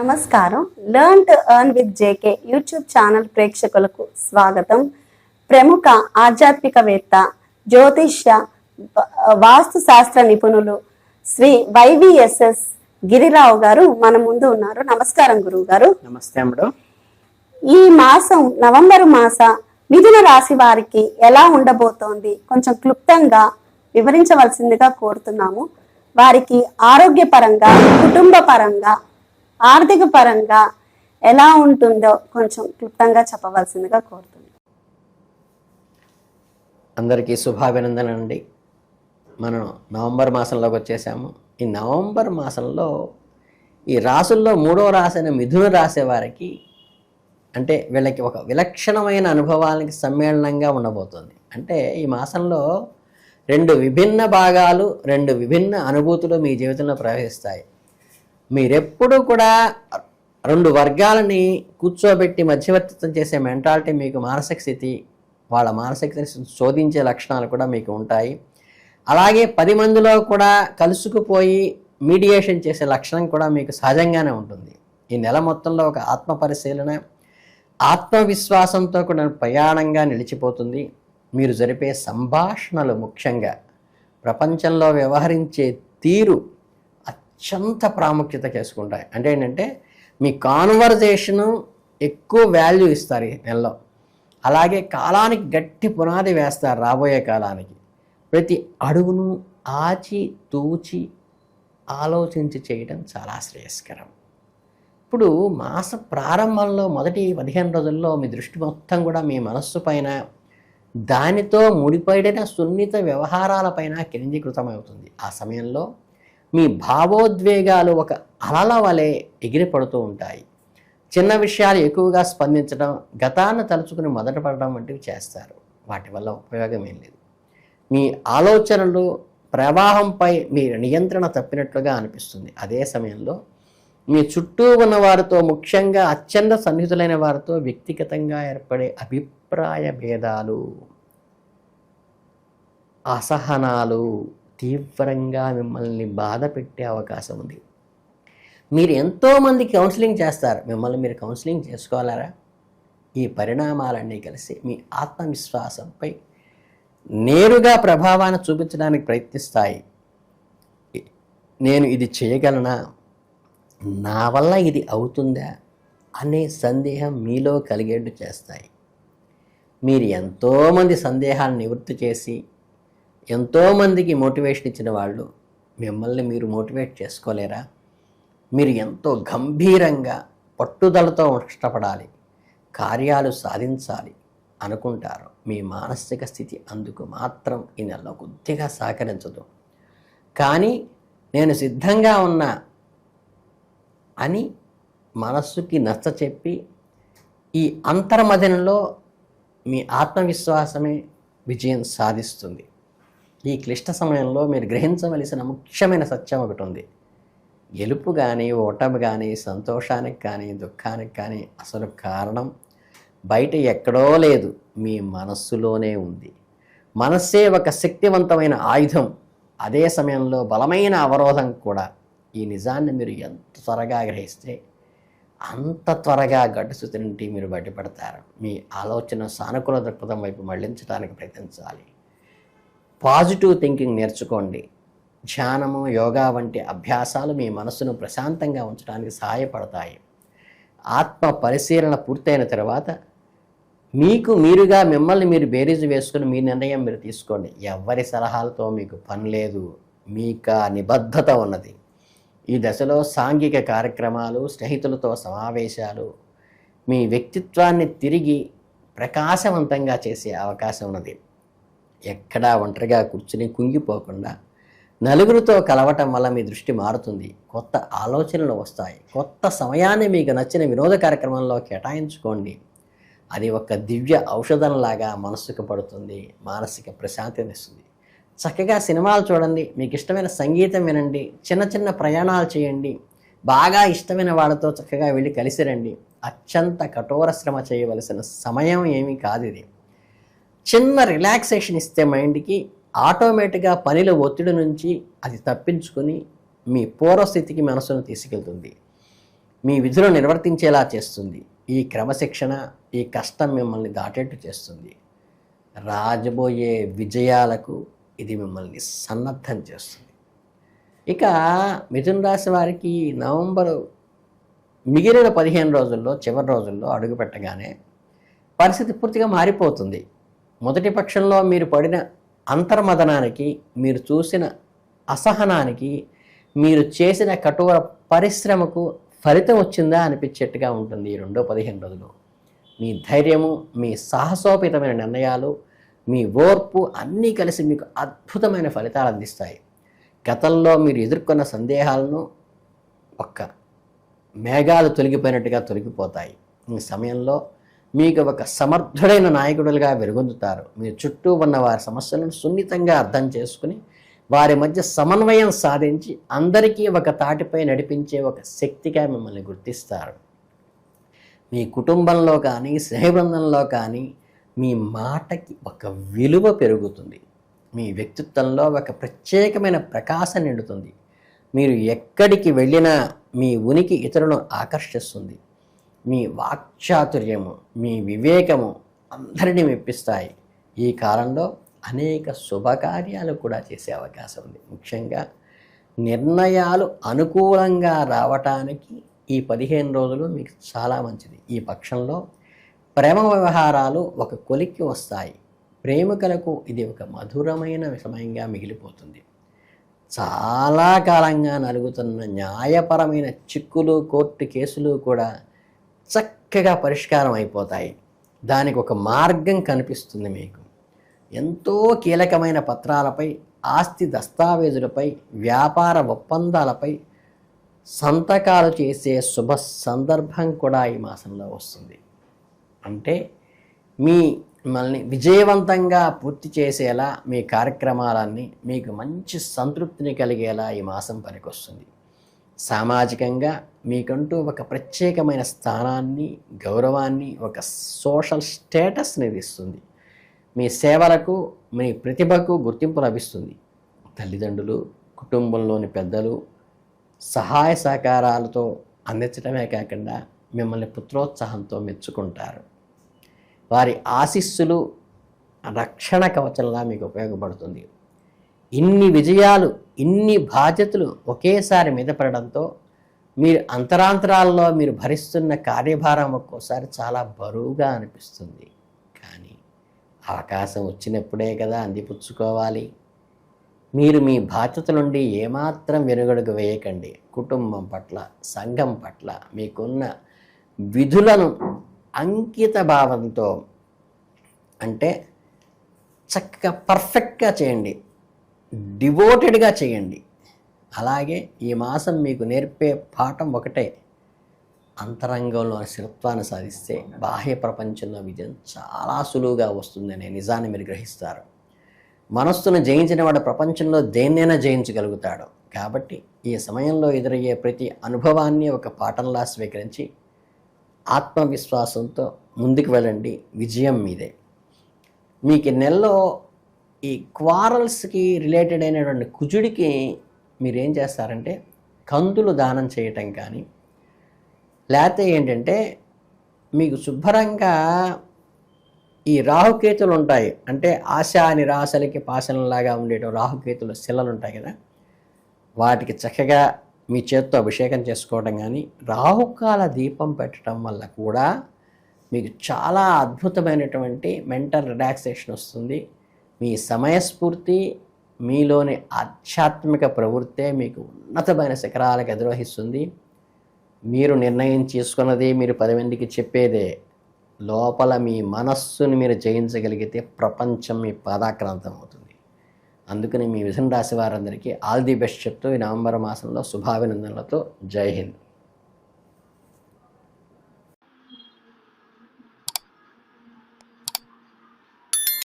నమస్కారం. Learn to earn with JK YouTube channel ప్రేక్షకులకు స్వాగతం. ప్రముఖ ఆధ్యాత్మికవేత్త, జ్యోతిష్య, వాస్తు శాస్త్ర నిపుణులు శ్రీ వైవిఎస్ఎస్ గిరిరావు గారు మన ముందు ఉన్నారు. నమస్కారం గురువు గారు. నమస్తే అమ్మడు. ఈ మాసం నవంబర్ మాస మిథున రాశి వారికి ఎలా ఉండబోతోంది కొంచెం క్లుప్తంగా వివరించవలసిందిగా కోరుతున్నాము. వారికి ఆరోగ్యపరంగా, కుటుంబ పరంగా, ఆర్థిక పరంగా ఎలా ఉంటుందో కొంచెం క్లుప్తంగా చెప్పవలసిందిగా కోరుతున్నాం. అందరికీ శుభాభినందనండి. మనం నవంబర్ మాసంలోకి వచ్చేసాము. ఈ నవంబర్ మాసంలో ఈ రాసుల్లో 3వ రాశి అయిన మిథున రాశి వారికి అంటే వీళ్ళకి ఒక విలక్షణమైన అనుభవానికి సమ్మేళనంగా ఉండబోతుంది. అంటే ఈ మాసంలో 2 విభిన్న భాగాలు, 2 విభిన్న అనుభూతులు మీ జీవితంలో ప్రవహిస్తాయి. మీరెప్పుడు కూడా 2 వర్గాలని కూర్చోబెట్టి మధ్యవర్తిత్వం చేసే మెంటాలిటీ మీకు, మానసిక స్థితి, వాళ్ళ మానసిక స్థితిని శోధించే లక్షణాలు కూడా మీకు ఉంటాయి. అలాగే 10 మందిలో కూడా కలుసుకుపోయి మీడియేషన్ చేసే లక్షణం కూడా మీకు సహజంగానే ఉంటుంది. ఈ నెల మొత్తంలో ఒక ఆత్మ పరిశీలన, ఆత్మవిశ్వాసంతో కూడా ప్రయాణంగా నిలిచిపోతుంది. మీరు జరిపే సంభాషణలు ముఖ్యంగా ప్రపంచంలో వ్యవహరించే తీరు అత్యంత ప్రాముఖ్యత చేసుకుంటాయి. అంటే ఏంటంటే మీ కాన్వర్జేషను ఎక్కువ వాల్యూ ఇస్తారు ఈ నెలలో. అలాగే కాలానికి గట్టి పునాది వేస్తారు. రాబోయే కాలానికి ప్రతి అడుగును ఆచి తూచి ఆలోచించి చేయడం చాలా శ్రేయస్కరం. ఇప్పుడు మాస ప్రారంభంలో మొదటి 15 రోజుల్లో మీ దృష్టి మొత్తం కూడా మీ మనస్సు పైన, దానితో ముడిపడిన సున్నిత వ్యవహారాలపైన కేంద్రీకృతమవుతుంది. ఆ సమయంలో మీ భావోద్వేగాలు ఒక అలల వలె ఎగిరిపడుతూ ఉంటాయి. చిన్న విషయాలు ఎక్కువగా స్పందించడం, గతాన్ని తలుచుకుని మొదలుపడడం వంటివి చేస్తారు. వాటి వల్ల ఉపయోగం ఏం లేదు. మీ ఆలోచనలు ప్రవాహంపై మీ నియంత్రణ తప్పినట్లుగా అనిపిస్తుంది. అదే సమయంలో మీ చుట్టూ ఉన్న వారితో, ముఖ్యంగా అత్యంత సన్నిహితులైన వారితో వ్యక్తిగతంగా ఏర్పడే అభిప్రాయ భేదాలు, అసహనాలు తీవ్రంగా మిమ్మల్ని బాధ పెట్టే అవకాశం ఉంది. మీరు ఎంతోమంది కౌన్సిలింగ్ చేస్తారు. మిమ్మల్ని మీరు కౌన్సిలింగ్ చేసుకోవాలరా? ఈ పరిణామాలన్నీ కలిసి మీ ఆత్మవిశ్వాసంపై నేరుగా ప్రభావాన్ని చూపించడానికి ప్రయత్నిస్తాయి. నేను ఇది చేయగలనా, నా వల్ల ఇది అవుతుందా అనే సందేహం మీలో కలిగేట్టు చేస్తాయి. మీరు ఎంతోమంది సందేహాలను నివృత్తి చేసి ఎంతోమందికి మోటివేషన్ ఇచ్చిన వాళ్ళు మిమ్మల్ని మీరు మోటివేట్ చేసుకోలేరా? మీరు ఎంతో గంభీరంగా పట్టుదలతో కష్టపడాలి, కార్యాలు సాధించాలి అనుకుంటారు. మీ మానసిక స్థితి అందుకు మాత్రం ఈ నెలలో కొద్దిగా సహకరించదు. కానీ నేను సిద్ధంగా ఉన్నా అని మనస్సుకి నచ్చ చెప్పి ఈ అంతర్మథనంలో మీ ఆత్మవిశ్వాసమే విజయం సాధిస్తుంది. ఈ క్లిష్ట సమయంలో మీరు గ్రహించవలసిన ముఖ్యమైన సత్యం ఒకటి ఉంది. గెలుపు కానీ, ఓటమి కానీ, సంతోషానికి కానీ, దుఃఖానికి కానీ అసలు కారణం బయట ఎక్కడో లేదు, మీ మనస్సులోనే ఉంది. మనస్సే ఒక శక్తివంతమైన ఆయుధం, అదే సమయంలో బలమైన అవరోధం కూడా. ఈ నిజాన్ని మీరు ఎంత త్వరగా గ్రహిస్తే అంత త్వరగా గడ్డుస్థితి నుండి మీరు బయటపడతారు. మీ ఆలోచన సానుకూల దృక్పథం వైపు మళ్లించడానికి ప్రయత్నించాలి. పాజిటివ్ థింకింగ్ నేర్చుకోండి. ధ్యానము, యోగా వంటి అభ్యాసాలు మీ మనస్సును ప్రశాంతంగా ఉంచడానికి సహాయపడతాయి. ఆత్మ పరిశీలన పూర్తయిన తర్వాత మీకు మీరుగా మిమ్మల్ని మీరు బేరీజు వేసుకుని మీ నిర్ణయం మీరు తీసుకోండి. ఎవరి సలహాలతో మీకు పని లేదు, మీకు నిబద్ధత ఉన్నది. ఈ దశలో సాంఘిక కార్యక్రమాలు, స్నేహితులతో సమావేశాలు మీ వ్యక్తిత్వాన్ని తిరిగి ప్రకాశవంతంగా చేసే అవకాశం ఉన్నది. ఎక్కడా ఒంటరిగా కూర్చుని కుంగిపోకుండా నలుగురితో కలవటం వల్ల మీ దృష్టి మారుతుంది. కొత్త ఆలోచనలు వస్తాయి. కొత్త సమయాన్ని మీకు నచ్చిన వినోద కార్యక్రమంలో కేటాయించుకోండి. అది ఒక దివ్య ఔషధంలాగా మనస్సుకు పడుతుంది, మానసిక ప్రశాంతిని ఇస్తుంది. చక్కగా సినిమాలు చూడండి, మీకు ఇష్టమైన సంగీతం వినండి, చిన్న చిన్న ప్రయాణాలు చేయండి, బాగా ఇష్టమైన వాళ్ళతో చక్కగా వెళ్ళి కలిసి రండి. అత్యంత కఠోర శ్రమ చేయవలసిన సమయం ఏమీ కాదు ఇది. చిన్న రిలాక్సేషన్ ఇస్తే మైండ్కి ఆటోమేటిక్గా పనిలో ఒత్తిడి నుంచి అది తప్పించుకొని మీ పూర్వస్థితికి మనసును తీసుకెళ్తుంది. మీ విధులు నిర్వర్తించేలా చేస్తుంది. ఈ క్రమశిక్షణ, ఈ కష్టం మిమ్మల్ని దాటేట్టు చేస్తుంది. రాజబోయే విజయాలకు ఇది మిమ్మల్ని సన్నద్ధం చేస్తుంది. ఇక మిథున రాశి వారికి నవంబరు మిగిలిన 15 రోజుల్లో, చివరి రోజుల్లో అడుగు పెట్టగానే పరిస్థితి పూర్తిగా మారిపోతుంది. మొదటి పక్షంలో మీరు పడిన అంతర్మదనానికి, మీరు చూసిన అసహనానికి, మీరు చేసిన కఠోర పరిశ్రమకు ఫలితం వచ్చిందా అనిపించేట్టుగా ఉంటుంది ఈ రెండో 15 రోజులు. మీ ధైర్యము, మీ సాహసోపేతమైన నిర్ణయాలు, మీ ఓర్పు అన్నీ కలిసి మీకు అద్భుతమైన ఫలితాలు అందిస్తాయి. గతంలో మీరు ఎదుర్కొన్న సందేహాలను ఒక్క మేఘాలు తొలగిపోయినట్టుగా తొలగిపోతాయి. ఈ సమయంలో మీకు ఒక సమర్థుడైన నాయకుడులుగా వెలుగొందుతారు. మీ చుట్టూ ఉన్న వారి సమస్యలను సున్నితంగా అర్థం చేసుకుని వారి మధ్య సమన్వయం సాధించి అందరికీ ఒక తాటిపై నడిపించే ఒక శక్తిగా మిమ్మల్ని గుర్తిస్తారు. మీ కుటుంబంలో కానీ, స్నేహబృందంలో కానీ మీ మాటకి ఒక విలువ పెరుగుతుంది. మీ వ్యక్తిత్వంలో ఒక ప్రత్యేకమైన ప్రకాశం నిండుతుంది. మీరు ఎక్కడికి వెళ్ళినా మీ ఉనికి ఇతరులను ఆకర్షిస్తుంది. మీ వాక్చాతుర్యము, మీ వివేకము అందరినీ మెప్పిస్తాయి. ఈ కాలంలో అనేక శుభకార్యాలు కూడా చేసే అవకాశం ఉంది. ముఖ్యంగా నిర్ణయాలు అనుకూలంగా రావటానికి ఈ 15 రోజులు మీకు చాలా మంచిది. ఈ పక్షంలో ప్రేమ వ్యవహారాలు ఒక కొలిక్కి వస్తాయి. ప్రేమికులకు ఇది ఒక మధురమైన సమయంగా మిగిలిపోతుంది. చాలా కాలంగా నలుగుతున్న న్యాయపరమైన చిక్కులు, కోర్టు కేసులు కూడా చక్కగా పరిష్కారం అయిపోతాయి. దానికి ఒక మార్గం కనిపిస్తుంది మీకు. ఎంతో కీలకమైన పత్రాలపై, ఆస్తి దస్తావేజులపై, వ్యాపార ఒప్పందాలపై సంతకాలు చేసే శుభ సందర్భం కూడా ఈ మాసంలో వస్తుంది. అంటే మిమ్మల్ని విజయవంతంగా పూర్తి చేసేలా మీ కార్యక్రమాలన్నీ మీకు మంచి సంతృప్తిని కలిగేలా ఈ మాసం పనికొస్తుంది. సామాజికంగా మీకంటూ ఒక ప్రత్యేకమైన స్థానాన్ని, గౌరవాన్ని, ఒక సోషల్ స్టేటస్ని ఇస్తుంది. మీ సేవలకు, మీ ప్రతిభకు గుర్తింపు లభిస్తుంది. తల్లిదండ్రులు, కుటుంబంలోని పెద్దలు సహాయ సహకారాలతో అందించడమే కాకుండా మిమ్మల్ని పుత్రోత్సాహంతో మెచ్చుకుంటారు. వారి ఆశీస్సులు రక్షణ కవచంలా మీకు ఉపయోగపడుతుంది. ఇన్ని విజయాలు, ఇన్ని బాధ్యతలు ఒకేసారి మీద పడడంతో మీరు అంతరాంతరాల్లో మీరు భరిస్తున్న కార్యభారం ఒక్కోసారి చాలా బరువుగా అనిపిస్తుంది. కానీ అవకాశం వచ్చినప్పుడే కదా అందిపుచ్చుకోవాలి. మీరు మీ బాధ్యత నుండి ఏమాత్రం వెనుగడుగు వేయకండి. కుటుంబం పట్ల, సంఘం పట్ల మీకున్న విధులను అంకిత భావంతో, అంటే చక్కగా పర్ఫెక్ట్గా చేయండి, డివోటెడ్గా చేయండి. అలాగే ఈ మాసం మీకు నేర్పే పాఠం ఒకటే: అంతరంగంలోని స్థిరత్వాన్ని సాధిస్తే బాహ్య ప్రపంచంలో విజయం చాలా సులువుగా వస్తుందనే నిజాన్ని మీరు గ్రహిస్తారు. మనస్సును జయించిన వాడు ప్రపంచంలో దేన్నైనా జయించగలుగుతాడు. కాబట్టి ఈ సమయంలో ఎదురయ్యే ప్రతి అనుభవాన్ని ఒక పాఠంలా స్వీకరించి ఆత్మవిశ్వాసంతో ముందుకు వెళ్ళండి. విజయం మీదే. మీకు నెలలో ఈ క్వారల్స్కి రిలేటెడ్ అయినటువంటి కుజుడికి మీరేం చేస్తారంటే కందులు దానం చేయటం కానీ, లేకపోతే ఏంటంటే మీకు శుభ్రంగా ఈ రాహుకేతులు ఉంటాయి, అంటే ఆశా నిరాశలకి పాశనంలాగా ఉండేట రాహుకేతుల శిలలు ఉంటాయి కదా, వాటికి చక్కగా మీ చేత్తో అభిషేకం చేసుకోవడం కానీ, రాహుకాల దీపం పెట్టడం వల్ల కూడా మీకు చాలా అద్భుతమైనటువంటి మెంటల్ రిలాక్సేషన్ వస్తుంది. మీ సమయస్ఫూర్తి, మీలోని ఆధ్యాత్మిక ప్రవృత్తే మీకు ఉన్నతమైన శిఖరాలకు అధిరోహిస్తుంది. మీరు నిర్ణయం చేసుకున్నది మీరు 10 మందికి చెప్పేదే. లోపల మీ మనస్సుని మీరు జయించగలిగితే ప్రపంచం మీ పాదాక్రాంతం అవుతుంది. అందుకని మీ మిథున రాశి వారందరికీ ఆల్ ది బెస్ట్ చెప్తూ ఈ నవంబర్ మాసంలో శుభాభినందనలతో జై హింద్.